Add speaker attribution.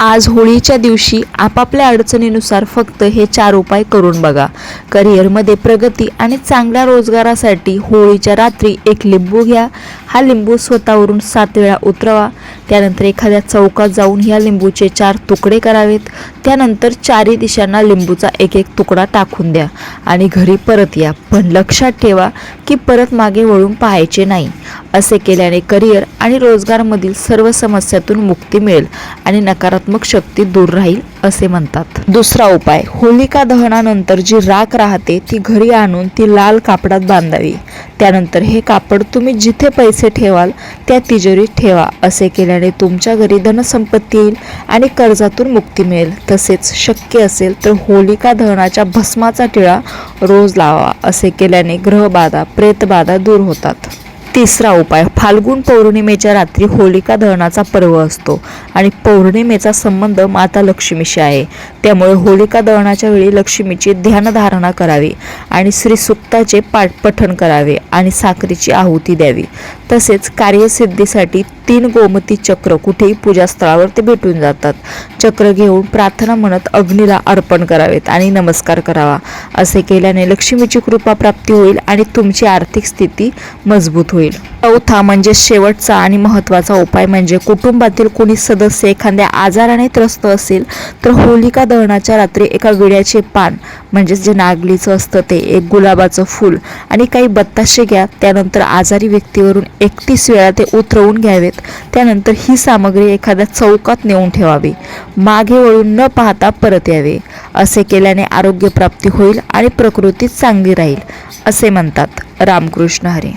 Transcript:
Speaker 1: आज होळीच्या दिवशी आपापल्या अडचणीनुसार फक्त हे 4 उपाय करून बघा। करिअरमध्ये प्रगती आणि चांगल्या रोजगारासाठी होळीच्या रात्री एक लिंबू घ्या। हा लिंबू स्वतःवरून 7 वेळा उतरवा। त्यानंतर एखाद्या चौकात जाऊन ह्या लिंबूचे 4 तुकडे करावेत। त्यानंतर 4ही दिशांना लिंबूचा एक तुकडा टाकून द्या आणि घरी परत या। पण लक्षात ठेवा की परत मागे वळून पाहायचे नाही। असे केल्याने करिअर आणि रोजगारमधील सर्व समस्यातून मुक्ती मिळेल आणि नकारात्मक शक्ती दूर राहील असे म्हणतात। दुसरा उपाय, होलिका दहनानंतर जी राख राहते ती घरी आणून ती लाल कापडात बांधावी। त्यानंतर हे कापड तुम्ही जिथे पैसे ठेवाल त्या तिजोरीत ठेवा। असे केल्याने तुमच्या घरी धनसंपत्ती येईल आणि कर्जातून मुक्ती मिळेल। तसेच शक्य असेल तर होलिका दहनाच्या भस्माचा टिळा रोज लावा। असे केल्याने ग्रहबाधा, प्रेतबाधा दूर होतात। तिसरा उपाय, फाल्गुन पौर्णिमेच्या रात्री होलिका दहनाचा पर्व असतो आणि पौर्णिमेचा संबंध माता लक्ष्मीशी आहे। त्यामुळे होलिका दहनाच्या वेळी लक्ष्मीची ध्यानधारणा करावी आणि श्री सूक्ताचे पठण करावे आणि साखरेची आहुती द्यावी। तसेच कार्यसिद्धीसाठी 3 गोमती चक्र कुठेही पूजास्थळावर ते भेटून जातात। चक्र घेऊन प्रार्थना म्हणत अग्नीला अर्पण करावेत आणि नमस्कार करावा। असे केल्याने लक्ष्मीची कृपा प्राप्ती होईल आणि तुमची आर्थिक स्थिती मजबूत होईल। चौथा म्हणजे शेवटचा आणि महत्त्वाचा उपाय म्हणजे कुटुंबातील कोणी सदस्य एखाद्या आजाराने त्रस्त असेल तर होलिका दहनाच्या रात्री एका विड्याचे पान म्हणजे जे नागलीचं असतं ते, एक गुलाबाचं फूल आणि काही बत्ताशे घ्या। त्यानंतर आजारी व्यक्तीवरून 31 वेळा ते उतरवून घ्यावेत। त्यानंतर ही सामग्री एखाद्या चौकात नेऊन ठेवावी। मागे वळून न पाहता परत यावे। असे केल्याने आरोग्य प्राप्ती होईल आणि प्रकृती चांगली राहील असे म्हणतात। रामकृष्ण हरी।